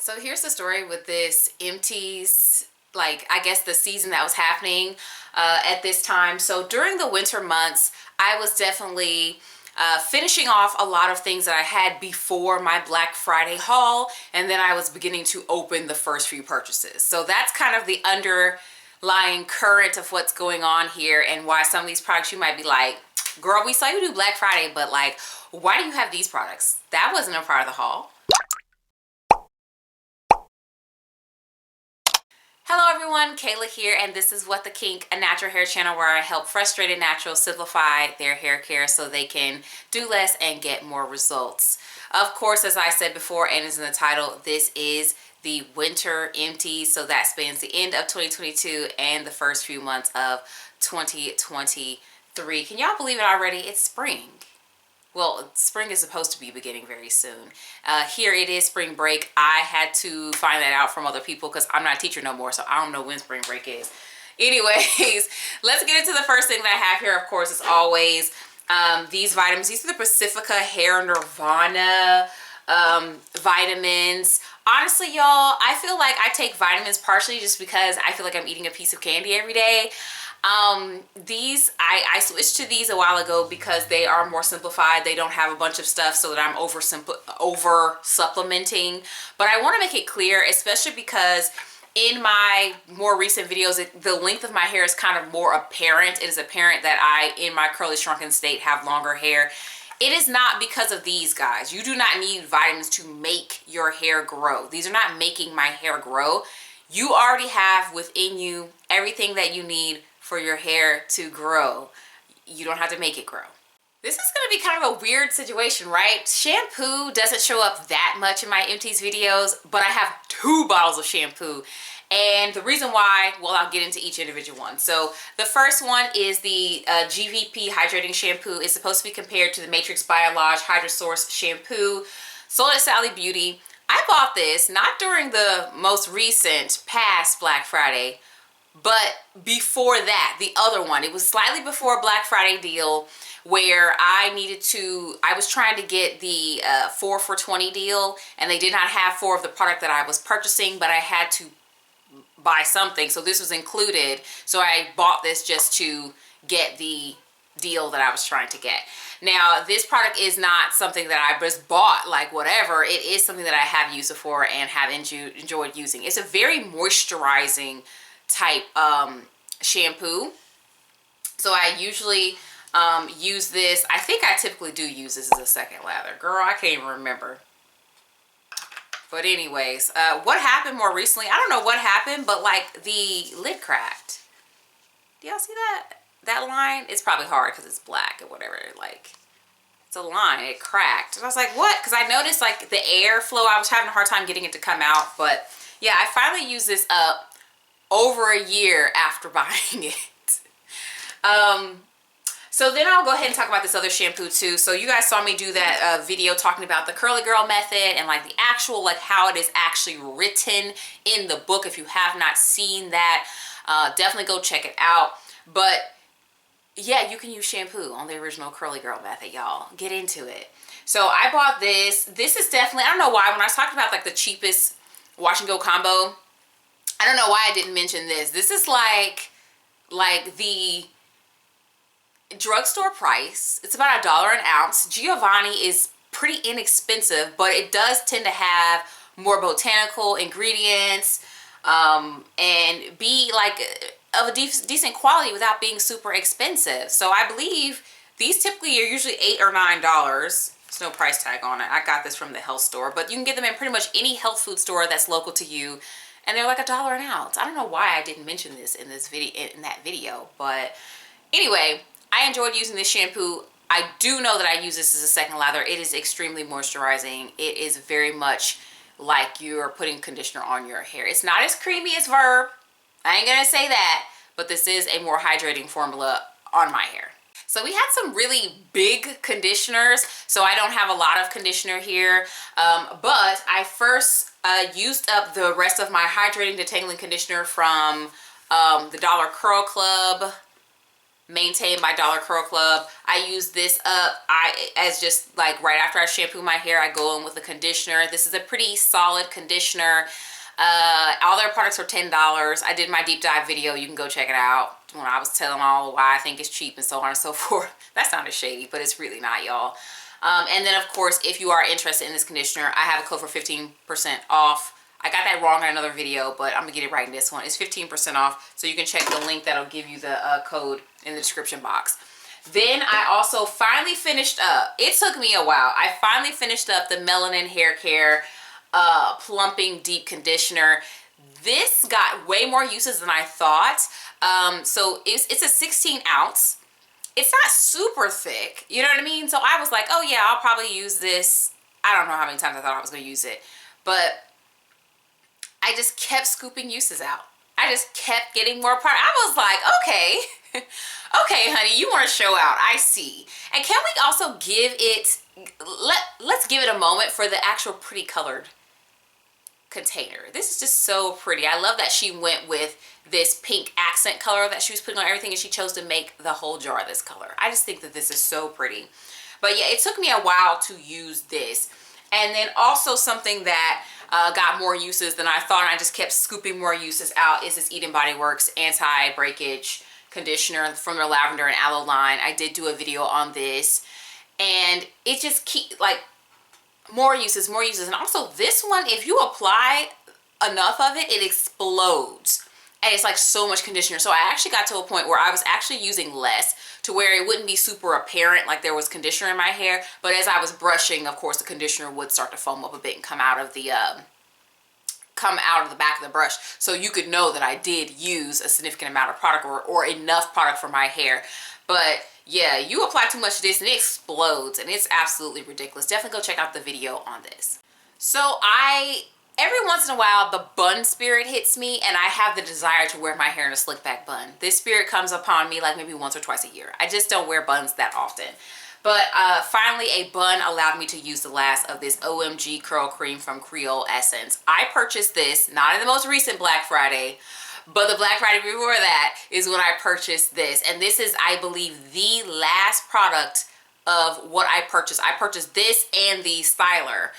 So here's the story with this empties, like I guess the season that was happening at this time. So during the winter months, I was definitely finishing off a lot of things that I had before my Black Friday haul, and then I was beginning to open the first few purchases. So that's kind of the underlying current of what's going on here, and why some of these products you might be like, girl, we saw you do Black Friday, but like, why do you have these products? That wasn't a part of the haul. Hello everyone, Kayla here, and this is What the Kink, a natural hair channel where I help frustrated naturals simplify their hair care so they can do less and get more results. Of course, as I said before and is in the title, this is the winter empties, so that spans the end of 2022 and the first few months of 2023. Can y'all believe it already? It's spring. Well, spring is supposed to be beginning very soon. Here it is spring break. I had to find that out from other people because I'm not a teacher no more, so I don't know when spring break is. Anyways, let's get into the first thing that I have here. Of course, as always, these vitamins. These are the Pacifica Hair Nirvana vitamins. Honestly, y'all, I feel like I take vitamins partially just because I feel like I'm eating a piece of candy every day. These I switched to these a while ago because they are more simplified. They don't have a bunch of stuff so that I'm over supplementing, but I want to make it clear, especially because in my more recent videos the length of my hair is kind of more apparent. It is apparent that I, in my curly shrunken state, have longer hair. It is not because of these guys. You do not need vitamins to make your hair grow. These are not making my hair grow. You already have within you everything that you need for your hair to grow. You don't have to make it grow. This is going to be kind of a weird situation, right? Shampoo doesn't show up that much in my empties videos, but I have 2 bottles of shampoo. And the reason why, well, I'll get into each individual one. So the first one is the GVP Hydrating Shampoo. It's supposed to be compared to the Matrix Biolage Hydrosource Shampoo, sold at Sally Beauty. I bought this not during the most recent past Black Friday, but before that, the other one. It was slightly before Black Friday deal where I was trying to get the 4 for 20 deal, and they did not have 4 of the product that I was purchasing, but I had to buy something, so this was included. So I bought this just to get the deal that I was trying to get. Now, this product is not something that I just bought like whatever. It is something that I have used before and have enjoyed using. It's a very moisturizing type shampoo. So I usually use this. I think I typically do use this as a second lather. Girl, I can't even remember. But anyways, what happened more recently, I don't know what happened, but like the lid cracked. Do y'all see that? That line? It's probably hard because it's black or whatever. Like, it's a line. It cracked. And I was like, what? Because I noticed like the airflow, I was having a hard time getting it to come out. But yeah, I finally used this up over a year after buying it. So then I'll go ahead and talk about this other shampoo too. So you guys saw me do that video talking about the Curly Girl method and like the actual, like how it is actually written in the book. If you have not seen that, definitely go check it out. But yeah, you can use shampoo on the original Curly Girl method, y'all. Get into it. So I bought this. This is definitely, I don't know why, when I was talking about like the cheapest wash and go combo, I don't know why I didn't mention this. This is like the drugstore price. It's about $1 an ounce. Giovanni is pretty inexpensive, but it does tend to have more botanical ingredients and be like of a decent quality without being super expensive. So I believe these typically are usually $8 or $9. There's no price tag on it. I got this from the health store, but you can get them in pretty much any health food store that's local to you, and they're like $1 an ounce. I don't know why I didn't mention this in that video, but anyway, I enjoyed using this shampoo. I do know that I use this as a second lather. It is extremely moisturizing. It is very much like you're putting conditioner on your hair. It's not as creamy as Verb. I ain't gonna say that, but this is a more hydrating formula on my hair. So we had some really big conditioners, so I don't have a lot of conditioner here, but I first used up the rest of my hydrating detangling conditioner from the Dollar Curl Club maintain my Dollar Curl Club. I use this up as just like right after I shampoo my hair, I go in with a conditioner. This is a pretty solid conditioner. All their products are $10. I did my deep dive video. You can go check it out when I was telling all why I think it's cheap and so on and so forth. That sounded shady, but it's really not, y'all. And then of course, if you are interested in this conditioner, I have a code for 15% off. I got that wrong in another video, but I'm gonna get it right in this one. It's 15% off, so you can check the link that'll give you the code in the description box. Then I also finally finished up, it took me a while, I finally finished up the Melanin Hair Care Plumping Deep Conditioner. This got way more uses than I thought. So it's a 16 ounce. It's not super thick, you know what I mean? So I was like, oh yeah, I'll probably use this. I don't know how many times I thought I was gonna use it, but I just kept scooping uses out. I just kept getting more product. I was like, okay, okay, honey, you want to show out. I see. And can we also give it, let's give it a moment for the actual pretty colored container. This is just so pretty. I love that she went with this pink accent color that she was putting on everything, and she chose to make the whole jar this color. I just think that this is so pretty. But yeah, it took me a while to use this. And then also something that got more uses than I thought, and I just kept scooping more uses out, is this Eden Body Works anti-breakage conditioner from their lavender and aloe line. I did do a video on this, and it just keeps like more uses. And also this one, if you apply enough of it, it explodes. And it's like so much conditioner. So I actually got to a point where I was actually using less, to where it wouldn't be super apparent like there was conditioner in my hair. But as I was brushing, of course, the conditioner would start to foam up a bit and come out of the back of the brush. So you could know that I did use a significant amount of product, or enough product for my hair. But yeah, you apply too much of this and it explodes, and it's absolutely ridiculous. Definitely go check out the video on this. So every once in a while, the bun spirit hits me, and I have the desire to wear my hair in a slick back bun. This spirit comes upon me like maybe once or twice a year. I just don't wear buns that often. But finally, a bun allowed me to use the last of this OMG Curl Cream from Creole Essence. I purchased this, not in the most recent Black Friday, but the Black Friday before that is when I purchased this. And this is, I believe, the last product of what I purchased. I purchased this and the styler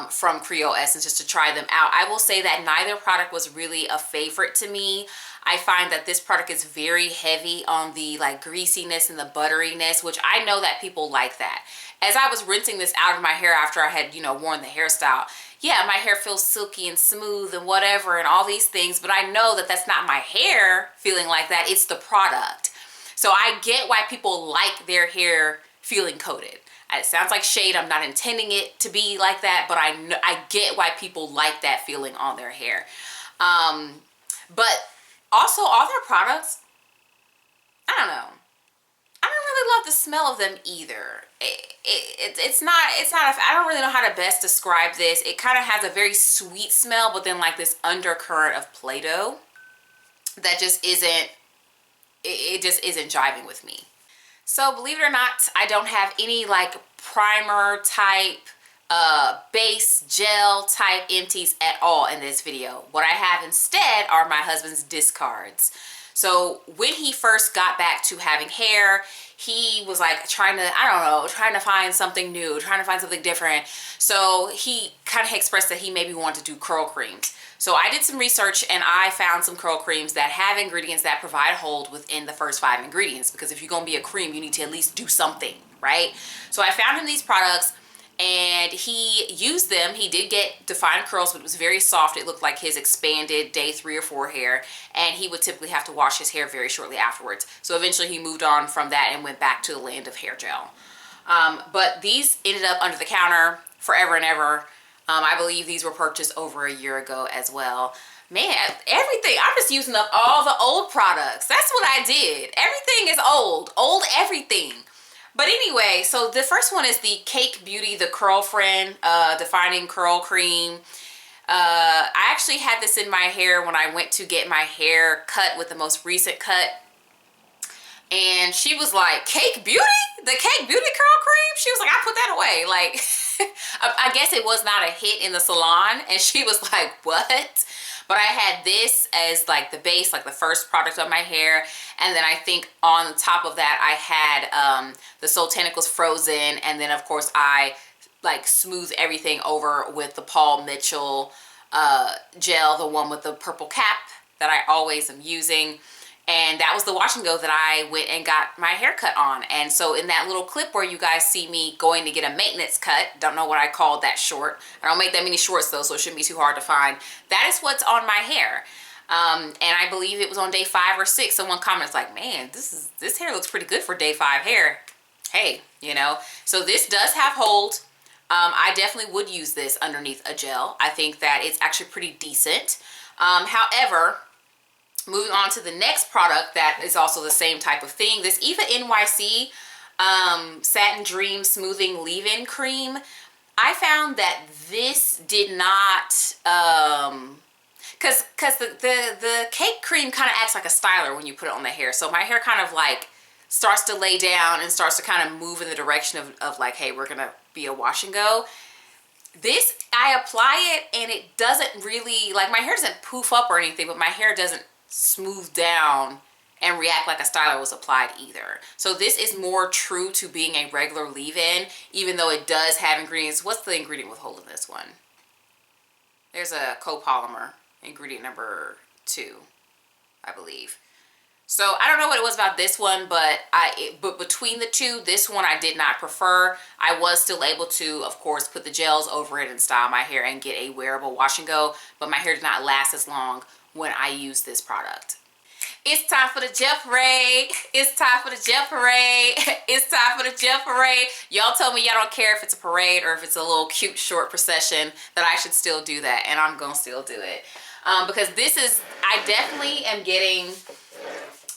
from Creole Essence just to try them out. I will say that neither product was really a favorite to me. I find that this product is very heavy on the like greasiness and the butteriness, which I know that people like that. As I was rinsing this out of my hair after I had, you know, worn the hairstyle, yeah, my hair feels silky and smooth and whatever and all these things, but I know that that's not my hair feeling like that. It's the product. So I get why people like their hair feeling coated. It sounds like shade. I'm not intending it to be like that, but I get why people like that feeling on their hair. But also all their products, I don't know. I don't really love the smell of them either. It's not, I don't really know how to best describe this. It kind of has a very sweet smell, but then like this undercurrent of Play-Doh that just isn't, it just isn't jiving with me. So believe it or not, I don't have any like primer type, base gel type empties at all in this video. What I have instead are my husband's discards. So when he first got back to having hair, he was like trying to find something new, trying to find something different. So he kind of expressed that he maybe wanted to do curl creams. So I did some research and I found some curl creams that have ingredients that provide hold within the first 5 ingredients, because if you're gonna be a cream, you need to at least do something, right? So I found him these products and he used them. He did get defined curls, but it was very soft. It looked like his expanded day 3 or 4 hair, and he would typically have to wash his hair very shortly afterwards. So eventually he moved on from that and went back to the land of hair gel. But these ended up under the counter forever and ever. I believe these were purchased over a year ago as well. Man, everything, I'm just using up all the old products. That's what I did. Everything is old everything. But anyway, so the first one is the Cake Beauty, the Curl Friend Defining Curl Cream. I actually had this in my hair when I went to get my hair cut with the most recent cut. And she was like, Cake Beauty? The Cake Beauty Curl Cream? She was like, I put that away. Like, I guess it was not a hit in the salon. And she was like, what? But I had this as like the base, like the first product on my hair. And then I think on top of that, I had the Soultanicals Frozen. And then of course I like smooth everything over with the Paul Mitchell gel, the one with the purple cap that I always am using. And that was the wash and go that I went and got my haircut on. And so in that little clip where you guys see me going to get a maintenance cut, don't know what I called that short. I don't make that many shorts though, so it shouldn't be too hard to find. That is what's on my hair. And I believe it was on day 5 or 6. Someone comments like, man, this hair looks pretty good for day 5 hair. Hey, you know, so this does have hold. I definitely would use this underneath a gel. I think that it's actually pretty decent. However, moving on to the next product that is also the same type of thing, this Eva NYC Satin Dream Smoothing Leave-In Cream. I found that this did not, cause the cake cream kind of acts like a styler when you put it on the hair. So my hair kind of like starts to lay down and starts to kind of move in the direction of like, hey, we're gonna be a wash and go. This, I apply it and it doesn't really, like my hair doesn't poof up or anything, but my hair doesn't smooth down and react like a styler was applied either. So this is more true to being a regular leave-in, even though it does have ingredients. What's the ingredient with hold in this one? There's a copolymer, ingredient number 2, I believe. So I don't know what it was about this one, but between the two, this one I did not prefer. I was still able to, of course, put the gels over it and style my hair and get a wearable wash and go, but my hair did not last as long when I used this product. It's time for the gel parade. It's time for the gel parade. It's time for the gel parade. Y'all tell me y'all don't care if it's a parade or if it's a little cute short procession, that I should still do that, and I'm gonna still do it. Because this is, I definitely am getting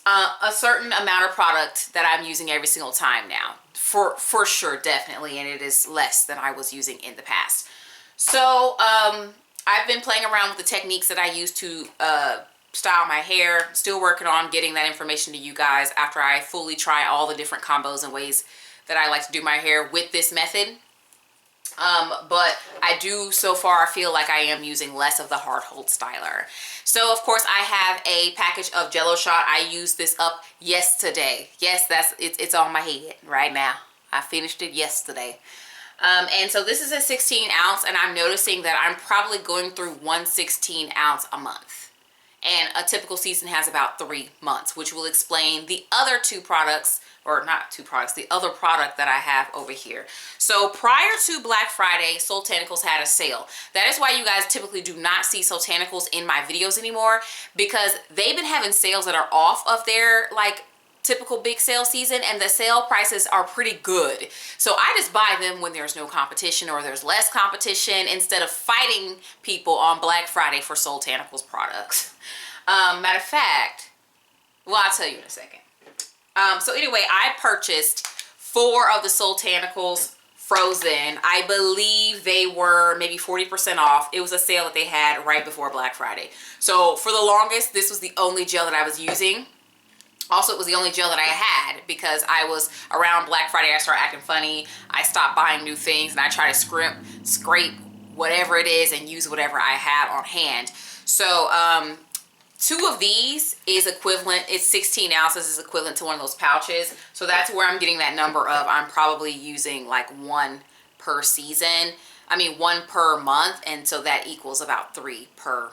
a certain amount of product that I'm using every single time now. For sure, definitely, and it is less than I was using in the past. So, I've been playing around with the techniques that I use to style my hair. Still working on getting that information to you guys after I fully try all the different combos and ways that I like to do my hair with this method. But I do, so far, feel like I am using less of the hard hold styler. So, of course, I have a package of Jello Shot. I used this up yesterday. Yes, it's on my head right now. I finished it yesterday. And so this is a 16 ounce, and I'm noticing that I'm probably going through 1 16 ounce a month. And a typical season has about 3 months, which will explain the other 2 products, or not 2 products, the other product that I have over here. So prior to Black Friday, Soultanicals had a sale. That is why you guys typically do not see Soultanicals in my videos anymore, because they've been having sales that are off of their like typical big sale season, and the sale prices are pretty good. So I just buy them when there's no competition or there's less competition, instead of fighting people on Black Friday for Soultanicals products. Matter of fact, well, I'll tell you in a second. So anyway, I purchased 4 of the Soultanicals Frozen. I believe they were maybe 40% off. It was a sale that they had right before Black Friday. So for the longest, this was the only gel that I was using. Also, it was the only gel that I had because I was around Black Friday. I started acting funny. I stopped buying new things, and I try to scrape whatever it is and use whatever I have on hand. So 2 of these is equivalent. It's 16 ounces is equivalent to one of those pouches. So that's where I'm getting that number of. I'm probably using like 1 per season. I mean 1 per month, and so that equals about 3 per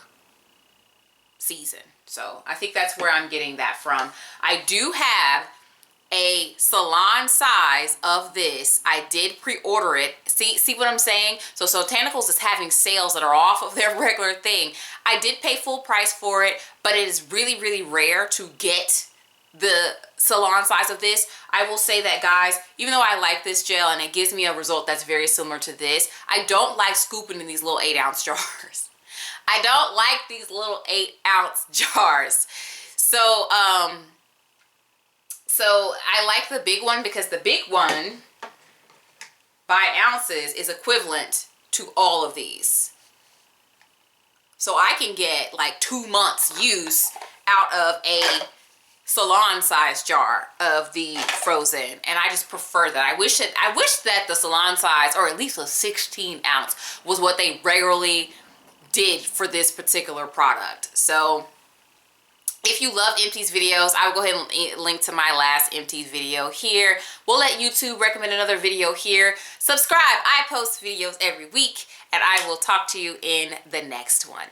season. So I think that's where I'm getting that from. I do have a salon size of this. I did pre-order it. See what I'm saying? So Soultanicals is having sales that are off of their regular thing. I did pay full price for it, but it is really, really rare to get the salon size of this. I will say that, guys, even though I like this gel and it gives me a result that's very similar to this, I don't like scooping in these little 8-ounce jars. I don't like these little 8-ounce jars. So, so I like the big one because the big one by ounces is equivalent to all of these. So I can get like 2 months use out of a salon size jar of the Frozen, and I just prefer that. I wish that the salon size, or at least a 16 ounce, was what they regularly did for this particular product. So if you love Empty's videos, I will go ahead and link to my last Empty's video here. We'll let YouTube recommend another video here. Subscribe. I post videos every week, and I will talk to you in the next one.